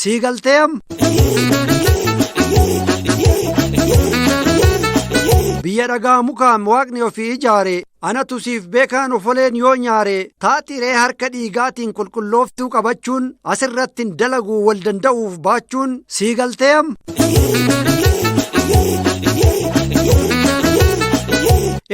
siigalteem. Biyya dhagaa mukaan waaqni ofii ijaare anatu siif beekaan ofoleen yoo nyaare taatiree harka dhiigaatiin qulqullooftuu qabachuun asirratti hin dalaguu wal danda'uuf baachuun siigalteem.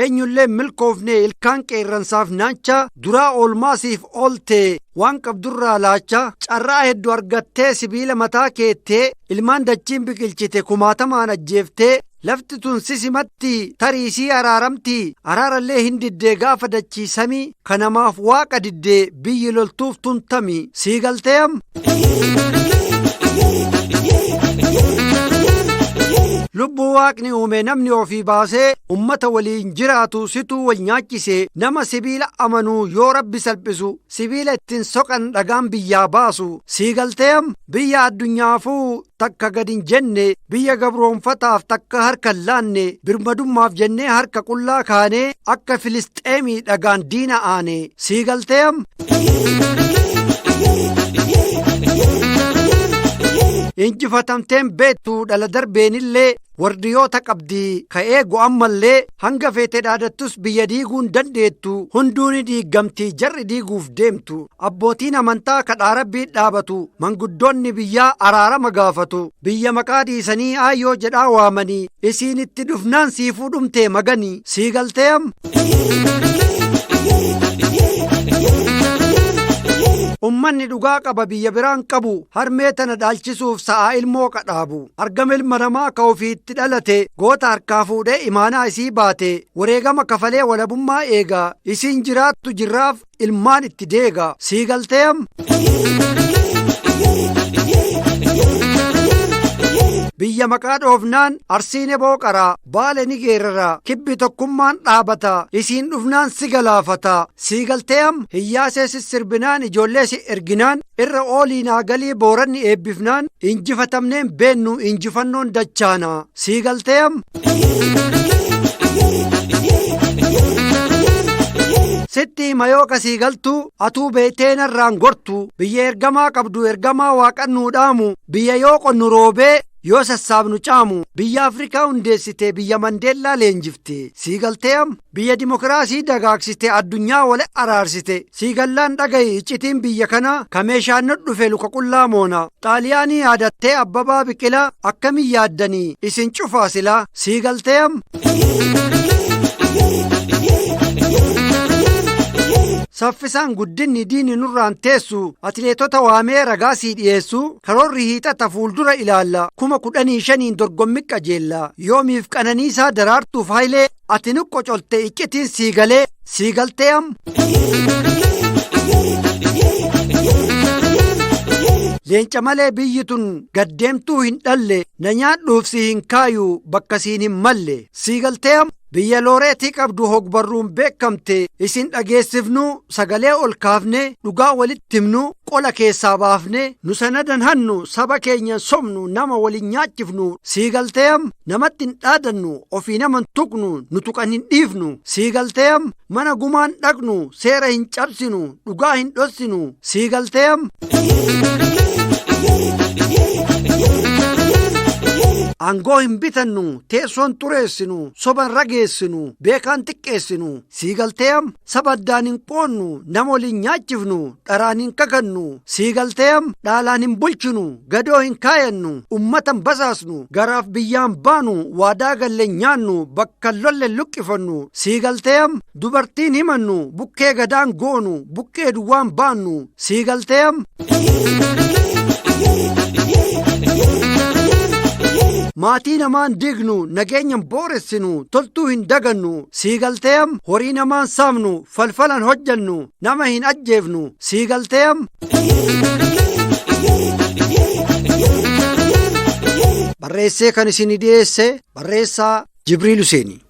Eenyullee milkoofne ilkaan qeerransaaf naacha duraa oolmaasiif oolte waan qabdurraa laacha carraa hedduu argattee sibiila mataa keettee ilmaan dachiin biqilchite kumaatamaan ajjeeftee lafti tun sisimatti tariisii araaramti araarallee hin diddee gaafa dachiisamii kanamaaf waaqa diddee biyyi loltuuf tuntami siigalteem. Lubbuu waaqni uume namni ofii baasee ummata waliin jiraatu situu wal nyaachise nama sibiila amanuu yoo rabbi salphisu sibiila ittiin soqan dhagaan biyyaa baasu siigalteem. Biyya addunyaafuu takka gad hin jenne biyya gabroonfataaf takka harka hin laanne birmadummaaf jennee harka qullaa kaanee akka Filisxeemii dhagaan diina aane siigalteem. Injifatamteen beektu dhala darbeenillee wardiyoota qabdi ka'ee go'ammallee hanga feete dhaadattus biyya diiguun dandeettu hunduuni diigamti jarri diiguuf deemtu abbootiin amantaa kadhaa rabbii dhaabatu manguddoonni biyyaa araarama gaafatu biyya maqaa dhiisanii aayyoo jedhaa waamanii isiinitti dhufnaan siifuu dhumtee maganii siigalteem. Ummanni dhugaa qaba biyya biraan qabu harmee tana dhaalchisuuf sa'aa ilmoo qadhaabu argama ilma namaa ka ofiitti dhalate goota harkaa fuudhee imaanaa isii baate wareegama kafalee walabummaa eegaa isiin jiraattu jirraaf ilmaan itti deega siigalteem. Biyya maqaa dhoofnaan arsiine booqaraa baale ni geeraraa kibbi tokkummaan dhaabata isiin dhufnaan si galaafata siigalteem. Hiyyaasee sissirbinaan ijoollee si erginaan irra oolii naagalii booranni eebbifnaan injifatamneen beennu injifannoon dachaana siigalteem. Sitti mayooka siigaltuu atuu beeteenarraan gortu biyya ergamaa qabdu ergamaa waaqannuu dhaamu biyya yoo qonnu roobee yoo sassaabnu caamu biyya Afrikaa hundeessite biyya Mandeellaa leenjifte siigalteem. Biyya dimokiraasii dagaagsite addunyaa wal araarsite siigallaan dhaga'i iccitiin biyya kana ka meeshaan dhufe luka qullaa moona xaaliyaanii yaadattee Abbabaa Biqilaa akkamiin yaaddanii isin cufaa silaa siigalteem. Saffisaan guddinni diini nurraan teessu atileetota waamee ragaa sii dhiyeessu karoorri hiixata fuuldura ilaalla 15,000 dorgommi qajeella yoomiif Qananiisaa Daraartuuf Hayilee ati nu qocolte iccitiin siigalee siigalteem. Leenca malee biyyi tun gaddeemtuu hin dhalle na nyaadhuuf si hin kaayu bakka siin hin malle siigalteem. Biyya looreetii qabdu hogbarruun beekamte isin dhageessifnu sagalee ol kaafne dhugaa walitti himnu qola keessaa baafne nu sanadan hannu saba keenya somnu nama waliin nyaachifnu siigalteem. Namatti hin dhaadannu ofii naman tuqnu nu tuqan hin dhiifnu siigalteem. Mana gumaan dhaqnu seera hin cabsinu dhugaa hin dhossinu siigalteem. Aangoo hin bitannu teessoon xureessinu soban rageessinu beekaan xiqqeessinu siigalteem. Saba addaan hin qoonnu nama waliin nyaachifnu dharaan hin kakannu siigalteem. Dhaalaan hin bulchinu gadoo hin kaayannu ummatan basaasnu garaaf biyyaan baanu waadaa galle nyaannu bakka lolle luqqifannu siigalteem. Dubartiin himannu bukkee gadaan goonu bukkee duwwaan baannu siigalteem. Maatii namaan dignu nageenyan booressinu toltuu hin dagannu siigalteem. Horii namaan saamnu falfalan hojjannu nama hin ajjeefnu siigalteem. Barreessee kan isin dhiyeesse barreessaa Jibriil Huseeni.